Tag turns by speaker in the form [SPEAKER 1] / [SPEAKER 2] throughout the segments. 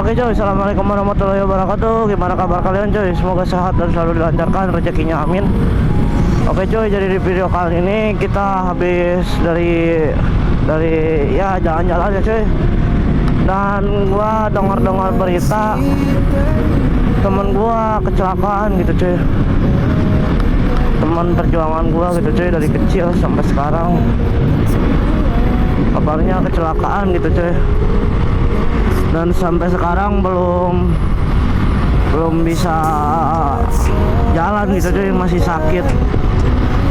[SPEAKER 1] Oke coy, assalamualaikum warahmatullahi wabarakatuh. Gimana kabar kalian coy? Semoga sehat dan selalu dilancarkan rezekinya, amin. Oke coy, jadi di video kali ini kita habis dari ya jalan-jalan ya coy. Dan gua dengar berita temen gua kecelakaan gitu coy. Teman perjuangan gua gitu coy, dari kecil sampai sekarang kabarnya kecelakaan gitu coy. Dan sampai sekarang belum bisa jalan gitu coy, masih sakit.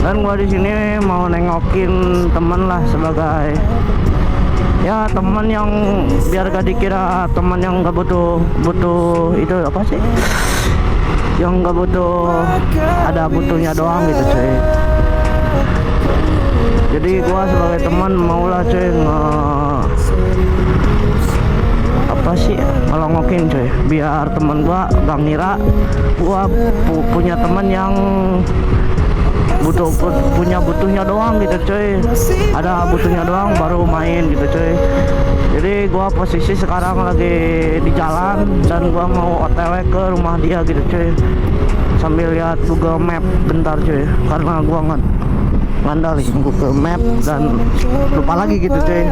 [SPEAKER 1] Dan gua di sini mau nengokin temen lah, sebagai ya teman yang biar gak dikira teman yang gak butuh itu apa sih, yang gak butuh, ada butuhnya doang gitu cuy. Jadi gua sebagai teman maulah cuy apa sih, ngelongokin cuy, biar teman gua gak ngira gua punya teman yang punya butuhnya doang gitu cuy, ada butuhnya doang baru main gitu cuy. Jadi gua posisi sekarang lagi di jalan dan gua mau OTW ke rumah dia gitu cuy, sambil lihat Google Map bentar cuy, karena gua ngandalin Google Map dan lupa lagi gitu cuy.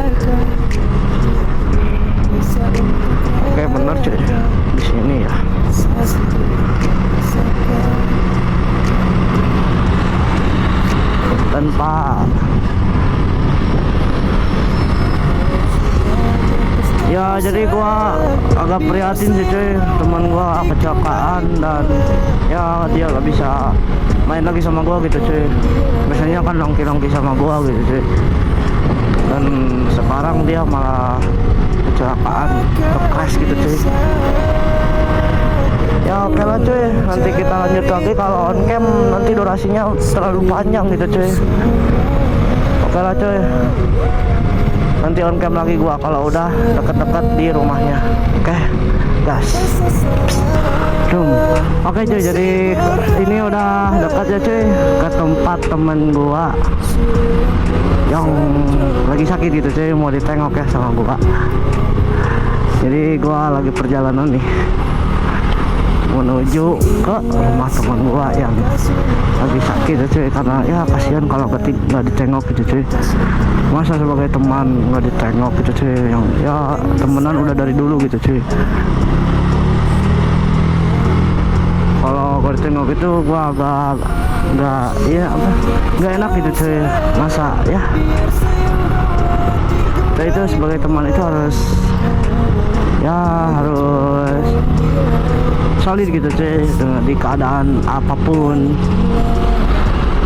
[SPEAKER 1] Oke bener cuy, di sini ya. Tanpa ya, jadi gua agak prihatin sih cuy, teman gua kecelakaan dan ya dia gak bisa main lagi sama gua gitu cuy. Biasanya kan nongki sama gua gitu cuy, dan sekarang dia malah kecelakaan, crash gitu cuy. Ya oke lah cuy, nanti kita lanjut lagi kalau on cam, nanti durasinya terlalu panjang gitu cuy. Oke lah cuy, nanti on cam lagi gua kalau udah deket-deket di rumahnya. Oke gas. Oke cuy, jadi ini udah dekat ya cuy, ke tempat temen gua yang lagi sakit gitu cuy, mau ditengok ya sama gua. Jadi gua lagi perjalanan nih menuju ke rumah teman gua yang lagi sakit ya cuy, karena ya kasihan kalau nggak ditengok gitu cuy. Masa sebagai teman nggak ditengok gitu cuy, yang ya temenan udah dari dulu gitu cuy. Kalau ditengok itu gua agak nggak enak gitu cuy. Masa ya kita itu sebagai teman itu harus solid gitu cuy, di keadaan apapun,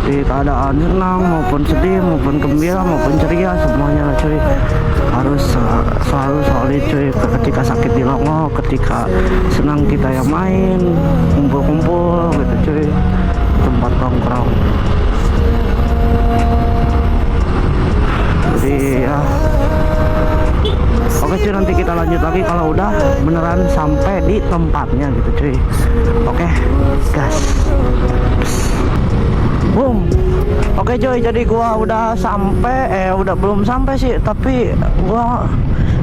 [SPEAKER 1] di keadaan senang maupun sedih maupun gembira maupun ceria, semuanya cuy harus selalu solid cuy. Ketika sakit di longo, ketika senang kita yang main kumpul-kumpul gitu cuy, tempat nongkrong. Jadi ya oke cuy, nanti kita lanjut lagi kalau udah beneran sampai di tempatnya gitu cuy. Oke gas. Boom. Oke cuy, jadi gua udah sampai, udah belum sampai sih, tapi gua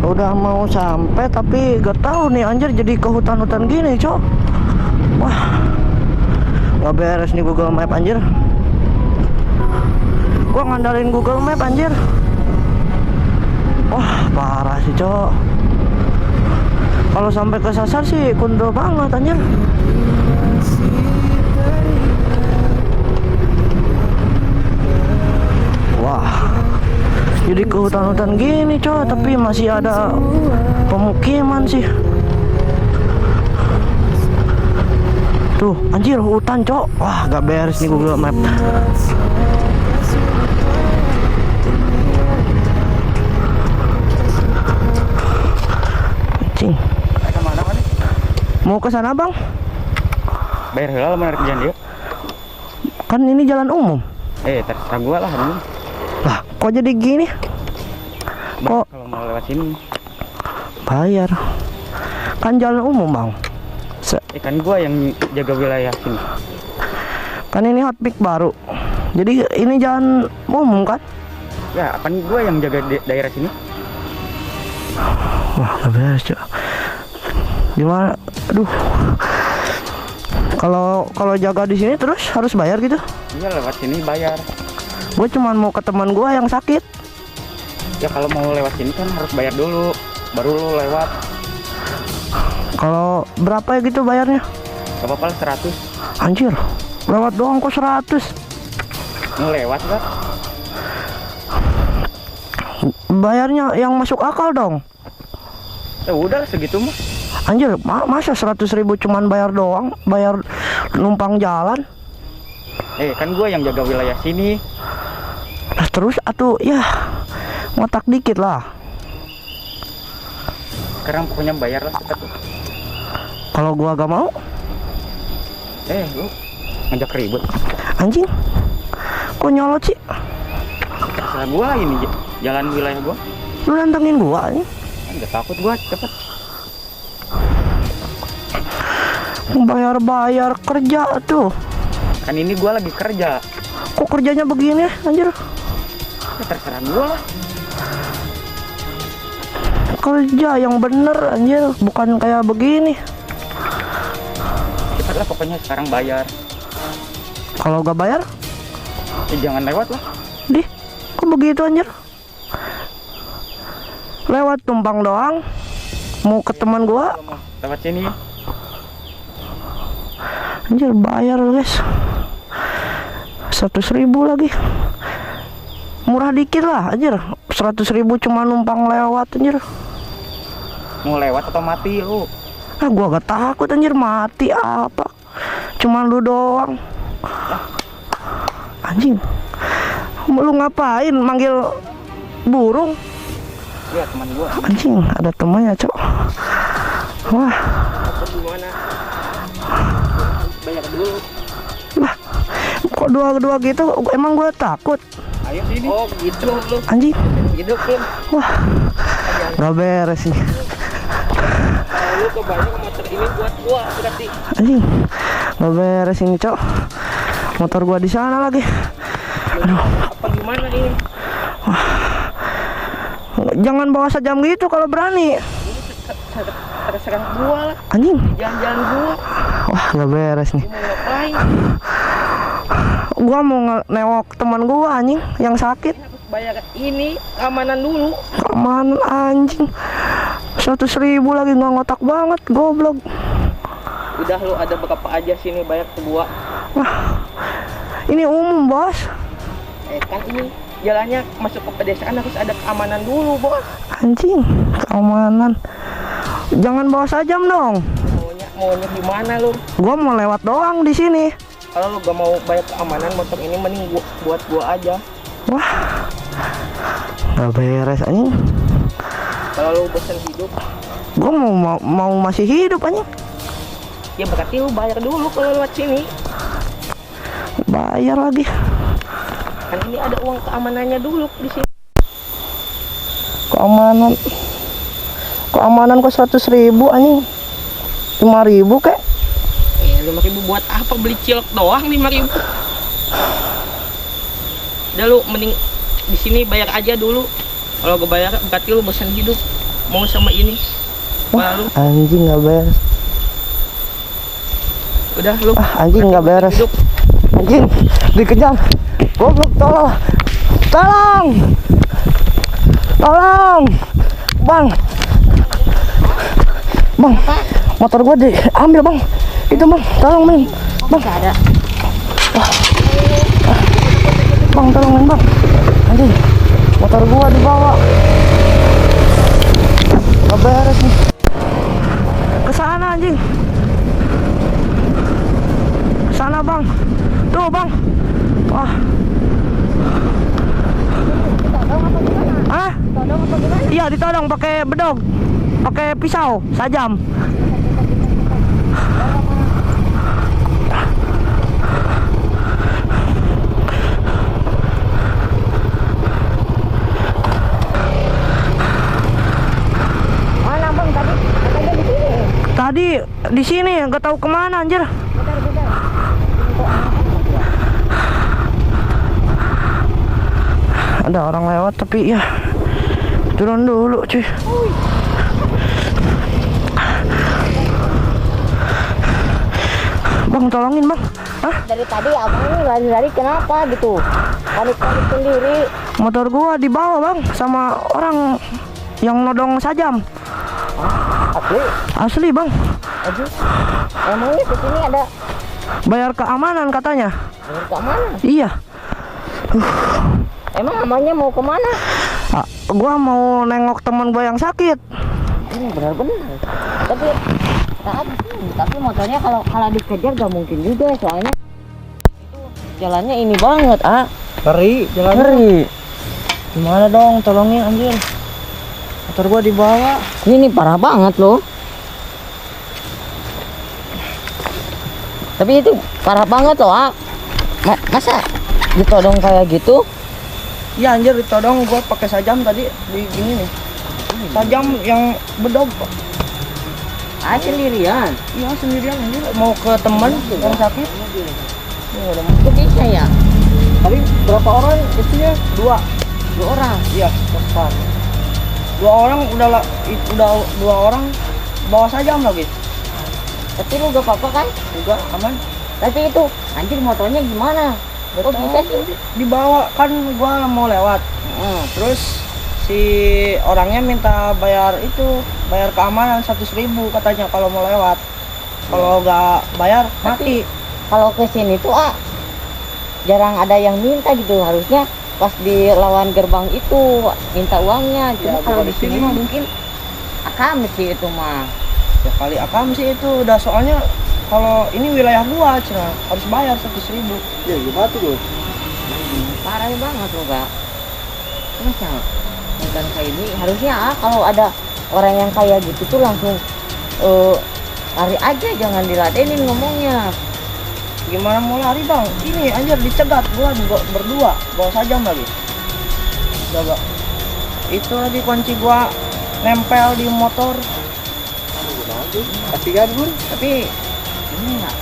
[SPEAKER 1] udah mau sampai, tapi gak tahu nih anjir, jadi ke hutan-hutan gini cok. Wah gak beres nih Google Map anjir. Gua ngandalin Google Map anjir. Wah parah sih cok, kalau sampai kesasar sih kundul banget anjir. Wah jadi ke hutan-hutan gini cok, tapi masih ada pemukiman sih. Tuh anjir, hutan cok. Wah gak beres nih Google Map. Mau ke sana bang?
[SPEAKER 2] Bayar heula menarik kerjaan dia.
[SPEAKER 1] Kan ini jalan umum.
[SPEAKER 2] Terserah gua lah ini.
[SPEAKER 1] Lah kok jadi gini? Kok
[SPEAKER 2] kalau mau lewat sini
[SPEAKER 1] bayar? Kan jalan umum bang.
[SPEAKER 2] Kan gua yang jaga wilayah sini.
[SPEAKER 1] Kan ini hotpick baru, jadi ini jalan umum kan?
[SPEAKER 2] Ya kan gua yang jaga daerah sini.
[SPEAKER 1] Wah gak beres cok. Gimana? Aduh. Kalau jaga di sini terus harus bayar gitu?
[SPEAKER 2] Iya, lewat sini bayar.
[SPEAKER 1] Gue cuman mau ke teman gue yang sakit.
[SPEAKER 2] Ya kalau mau lewat sini kan harus bayar dulu, baru lu lewat.
[SPEAKER 1] Kalau berapa ya gitu bayarnya?
[SPEAKER 2] Gak apa-apa lah, 100.
[SPEAKER 1] Anjir, lewat doang kok 100.
[SPEAKER 2] Mau lewat gak?
[SPEAKER 1] Bayarnya yang masuk akal dong.
[SPEAKER 2] Ya udah segitu mah.
[SPEAKER 1] Anjir, masa 100.000 cuman bayar doang, bayar numpang jalan.
[SPEAKER 2] Kan gua yang jaga wilayah sini.
[SPEAKER 1] Nah, terus atuh ya ngotak dikit lah.
[SPEAKER 2] Sekarang pokoknya bayar lah kita tuh.
[SPEAKER 1] Kalau gua gak mau,
[SPEAKER 2] Lu ngajak ribut.
[SPEAKER 1] anjing, kok nyolot sih?
[SPEAKER 2] Terserah gua ini jalan wilayah gua.
[SPEAKER 1] Lu nantangin gua nih.
[SPEAKER 2] Nggak takut gua, cepet.
[SPEAKER 1] Bayar-bayar kerja tuh.
[SPEAKER 2] Kan ini gua lagi kerja.
[SPEAKER 1] Kok kerjanya begini anjir?
[SPEAKER 2] Ya terserah gua lah.
[SPEAKER 1] Kerja yang bener anjir, bukan kayak begini.
[SPEAKER 2] Cepet lah pokoknya, sekarang bayar.
[SPEAKER 1] Kalau gak bayar,
[SPEAKER 2] Jangan lewat lah.
[SPEAKER 1] dih, kok begitu anjir? Lewat tumpang doang. Mau ke teman gua,
[SPEAKER 2] Kalau mau lewat sini.
[SPEAKER 1] anjir bayar guys. 100.000 lagi. Murah dikit lah anjir. 100.000 cuma numpang lewat anjir.
[SPEAKER 2] Mau lewat atau mati lu?
[SPEAKER 1] Ah, gua gak takut anjir, mati apa? Cuman lu doang. Anjing. Lu ngapain manggil burung?
[SPEAKER 2] Iya, teman gua.
[SPEAKER 1] Anjing, ada temannya, Cok. Wah,
[SPEAKER 2] Apa gimana? Bayar dulu.
[SPEAKER 1] lah. Kok dua-dua gitu? Emang gua takut.
[SPEAKER 2] Ayo sini. Oh, gitu lu.
[SPEAKER 1] Anjing.
[SPEAKER 2] Hidup lu.
[SPEAKER 1] Wah. Gak beres nih.
[SPEAKER 2] Kalau lu kebanyak motor ini buat gua berarti.
[SPEAKER 1] Anjing. Gak beres ini, Cok. Motor gua di sana lagi. Aduh.
[SPEAKER 2] Apa gimana ini?
[SPEAKER 1] Jangan bawa sajam gitu kalau berani.
[SPEAKER 2] Terserah gua lah.
[SPEAKER 1] Anjing.
[SPEAKER 2] Jalan-jalan gua.
[SPEAKER 1] Wah, gak beres nih.
[SPEAKER 2] Mau ngapain?
[SPEAKER 1] Gua mau newok teman gua anjing yang sakit.
[SPEAKER 2] Bayar ini keamanan dulu.
[SPEAKER 1] Keamanan anjing. 100.000 lagi, nggak ngotak banget, goblok.
[SPEAKER 2] Udah lu ada berapa aja sini bayar ke gua.
[SPEAKER 1] Ini umum, bos.
[SPEAKER 2] Kan ini jalannya masuk ke pedesaan harus ada keamanan dulu, bos.
[SPEAKER 1] Anjing, keamanan. Jangan bawa sajam dong.
[SPEAKER 2] Maunya gimana lu?
[SPEAKER 1] Gua mau lewat doang di sini.
[SPEAKER 2] Kalau lu gak mau bayar keamanan motor ini, mending buat gua aja.
[SPEAKER 1] Wah, nggak beres anjing.
[SPEAKER 2] Kalau lu bosan hidup,
[SPEAKER 1] Gua mau masih hidup anjing.
[SPEAKER 2] ya berarti lu bayar dulu kalau lewat sini.
[SPEAKER 1] Bayar lagi.
[SPEAKER 2] Kan ini ada uang keamanannya dulu di sini.
[SPEAKER 1] Keamanan kok 100.000 anjing. 5.000 kek.
[SPEAKER 2] 5.000 buat apa? Beli cilok doang 5.000. Udah lu mending di sini bayar aja dulu. Kalau gue bayar berarti lu bosan hidup. Mau sama ini.
[SPEAKER 1] Wah,
[SPEAKER 2] Lalu
[SPEAKER 1] anjing nggak beres.
[SPEAKER 2] udah lu.
[SPEAKER 1] Anjing nggak beres.
[SPEAKER 2] Hidup.
[SPEAKER 1] Anjing dikejar. Goblok, tolong. Tolong. Tolong. Bang. Bang. Motor gua diambil, Bang. Itu, Bang. Tolong, Bang. Bang.
[SPEAKER 2] Enggak ada.
[SPEAKER 1] Bang, tolongin, Bang. Anjing. Motor gua dibawa. Nggak beres nih. Ke sana anjing. Sana, Bang. Tuh, Bang. Wah. Hah? Iya, ditodong pakai bedog. Pakai pisau, sajam.
[SPEAKER 3] Mana bang tadi? Katanya di sini.
[SPEAKER 1] Tadi di sini nggak tahu kemana anjir.
[SPEAKER 3] Bentar.
[SPEAKER 1] Ada orang lewat tapi ya turun dulu cuy. bang, tolongin bang. Hah?
[SPEAKER 3] Dari tadi abang ini lari-lari kenapa gitu? Panik-panik sendiri.
[SPEAKER 1] Motor gua dibawa bang sama orang yang nodong sajam.
[SPEAKER 3] Asli?
[SPEAKER 1] Asli bang.
[SPEAKER 3] Aduh. Emangnya di sini ada
[SPEAKER 1] Bayar keamanan katanya.
[SPEAKER 3] kemana?
[SPEAKER 1] Iya.
[SPEAKER 3] Emang abangnya mau kemana?
[SPEAKER 1] Gua mau nengok teman gua yang sakit.
[SPEAKER 3] Ini benar-benar. Tapi motornya kalau dikejar gak mungkin juga soalnya itu jalannya ini banget
[SPEAKER 1] Ngeri, jalan
[SPEAKER 3] ngeri.
[SPEAKER 1] Gimana dong, tolongin anjir. Motor gua dibawa.
[SPEAKER 3] Ini parah banget loh. Tapi itu parah banget loh masa ditodong kayak gitu?
[SPEAKER 1] Iya anjir, ditodong gua pakai sajam tadi di gini nih. Sajam yang bedog.
[SPEAKER 3] Sendirian?
[SPEAKER 1] Iya sendirian anjir, mau ke teman yang sakit.
[SPEAKER 3] Itu bisa ya?
[SPEAKER 1] Tapi berapa orang isinya? Dua
[SPEAKER 3] Orang?
[SPEAKER 1] Iya, tepat. Dua orang udah dua orang bawa sajam lagi.
[SPEAKER 3] Tapi lu gak apa-apa kan?
[SPEAKER 1] Juga aman.
[SPEAKER 3] Tapi itu anjir motornya gimana? Kok bisa sih?
[SPEAKER 1] Dibawa kan gua mau lewat. Terus si orangnya minta bayar keamanan 100.000 katanya kalau mau lewat. Kalau nggak bayar mati.
[SPEAKER 3] Kalau ke sini tuh jarang ada yang minta gitu, harusnya pas di lawan gerbang itu minta uangnya. Cuma kalau di sini mah mungkin akam sih itu mah.
[SPEAKER 1] Ya kali akam sih itu udah, soalnya kalau ini wilayah gua cina harus bayar 100.000. Ya gimana tuh?
[SPEAKER 3] Parah banget loh kak. Masa bukan kayak ini, harusnya kalau ada orang yang kayak gitu tuh langsung lari aja, jangan diladenin ngomongnya.
[SPEAKER 1] Gimana mau lari bang? Ini anjir dicegat gua juga berdua, bawa sajam lagi. Coba. Itu lagi kunci gua nempel di motor. Kasihan Bun.
[SPEAKER 3] Tapi ini nggak,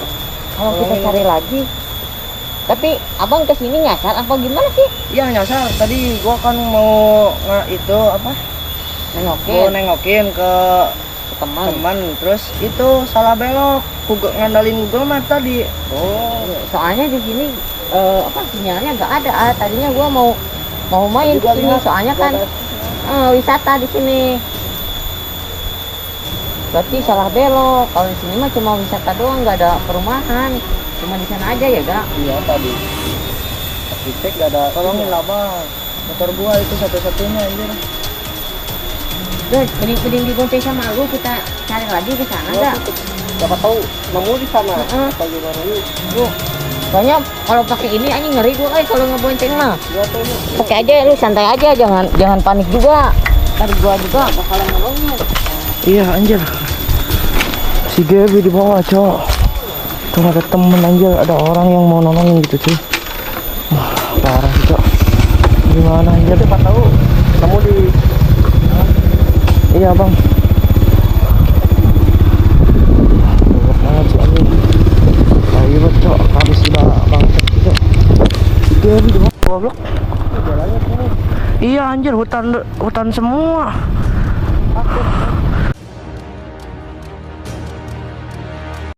[SPEAKER 3] kalau kita cari lagi. Tapi abang kesini nyasar apa gimana sih?
[SPEAKER 1] Iya nyasar. Tadi gua kan mau itu apa? Gua nengokin ke teman. Terus itu salah belok. Ngandalin Google Map tadi.
[SPEAKER 3] Soalnya di sini sinyalnya nggak ada. Tadinya gua mau main ke sini, soalnya kan wisata di sini. Berarti salah belok. Kalau di sini mah cuma wisata doang, nggak ada perumahan. Cuma di sana aja ya, Kak?
[SPEAKER 1] Iya tadi. Dicek gak ada. Tolongin lah bang. Motor gua itu satu-satunya anjir.
[SPEAKER 3] Terus mending digonceng sama lu, kita cari lagi ke sana enggak?
[SPEAKER 1] Siapa tahu nemu di sana. Apa gimana yuk?
[SPEAKER 3] Soalnya kalau pakai ini anjing ngeri gua kalau ngebonceng mah.
[SPEAKER 1] Iya tuh.
[SPEAKER 3] Pakai aja lu, santai aja, jangan panik juga. Ntar gua juga bakalan nolongnya.
[SPEAKER 1] Iya anjir. Si Gaby di bawah, cok. Tuh ada temen anjir, ada orang yang mau nolongin gitu cuy. Wah, parah cok. Gimana anjir? Siapa tahu nemu di. Iya bang. Ribet banget sih anjir. Ribet cok, habis udah bangset cok. Si Gaby di bawah goblok. Iya anjir, hutan semua.